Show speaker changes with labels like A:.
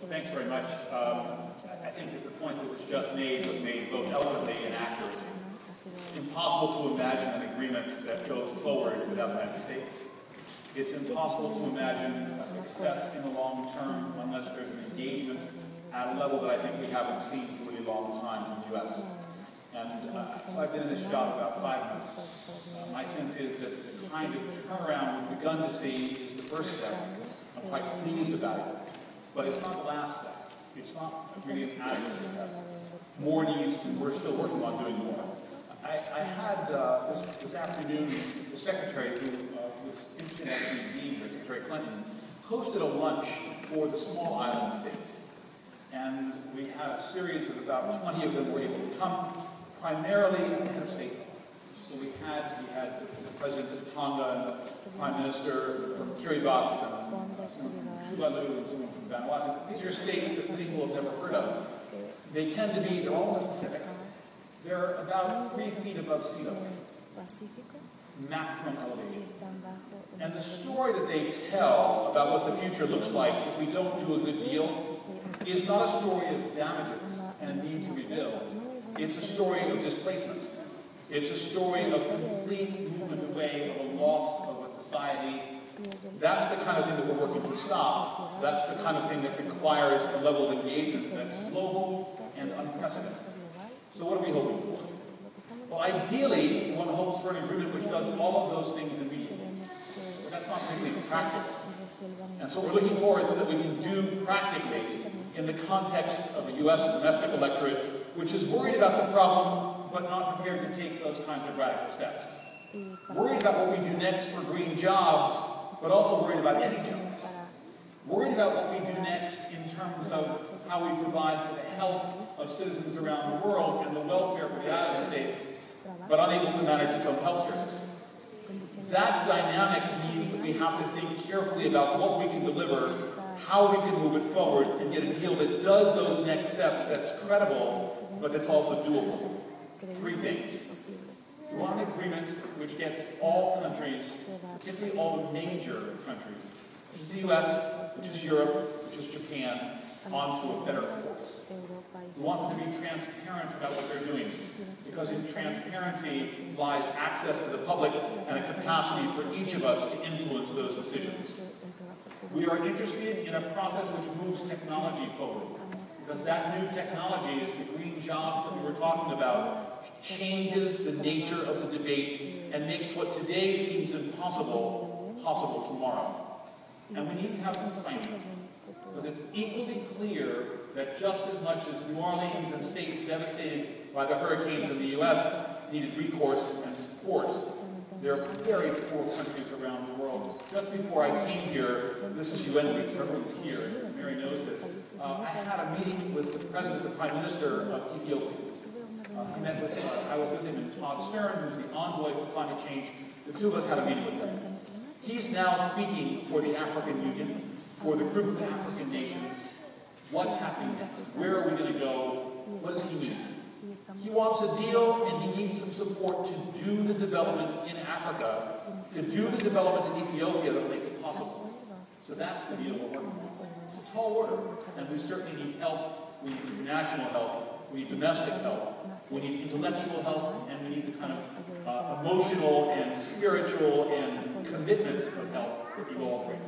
A: Thanks very much. I think that the point that was just made was made both eloquently and accurately. It's impossible to imagine an agreement that goes forward without the United States. It's impossible to imagine a success in the long term unless there's an engagement at a level that I think we haven't seen for a really long time in the U.S. And so I've been in this job about 5 months. My sense is that the kind of turnaround we've begun to see is the first step. I'm quite pleased about it. But it's not the last step. It's not really an adequate step. More needs, and we're still working on doing more. I had this afternoon, the secretary who was interested in actually being here, Secretary Clinton, hosted a lunch for the small island states. And we had a series of about 20 of them were able to come, primarily interstate. So we had the President of Tonga and the Prime Minister from Kiribati and someone from Tuvalu and someone from Vanuatu. These are states that people have never heard of. They tend to be, they're all in the Pacific. They're about 3 feet above sea level, maximum elevation. And the story that they tell about what the future looks like if we don't do a good deal is not a story of damages and a need to rebuild. It's a story of displacement. It's a story of complete movement away, of a loss of a society. That's the kind of thing that we're working to stop. That's the kind of thing that requires a level of engagement that's global and unprecedented. So what are we hoping for? Well, ideally, one hopes for an agreement which does all of those things immediately. But that's not really practical. And so what we're looking for is that we can do practically in the context of a U.S. domestic electorate which is worried about the problem but not prepared to take those kinds of radical steps. Worried about what we do next for green jobs, but also worried about any jobs. Worried about what we do next in terms of how we provide for the health of citizens around the world and the welfare for the United States, but unable to manage its own healthcare system. That dynamic means that we have to think carefully about what we can deliver, how we can move it forward, and get a deal that does those next steps, that's credible, but that's also doable. 3 things. We want an agreement which gets all countries, particularly all the major countries, which is the U.S., which is Europe, which is Japan, onto a better course. We want them to be transparent about what they're doing, because in transparency lies access to the public and a capacity for each of us to influence those decisions. We are interested in a process which moves technology forward, because that new technology is the green jobs that we were talking about, changes the nature of the debate and makes what today seems impossible, possible tomorrow. And we need to have some finance, because it's equally clear that just as much as New Orleans and states devastated by the hurricanes in the U.S. needed recourse and support, there are very poor countries around the world. Just before I came here, this is UN week, so everyone's here, Mary knows this, I had a meeting with the President, the Prime Minister of Ethiopia. I was with him and Todd Stern, who's the envoy for climate change. The two of us had a meeting with him. He's now speaking for the African Union, for the group of African nations. What's happening next? Where are we going to go? What does he need? He wants a deal, and he needs some support to do the development in Africa, to do the development in Ethiopia that will make it possible. So that's the deal we're working on. It's a tall order, and we certainly need help. We need international help. We need domestic help. We need intellectual help, and we need the kind of emotional and spiritual and commitment of help that you all bring.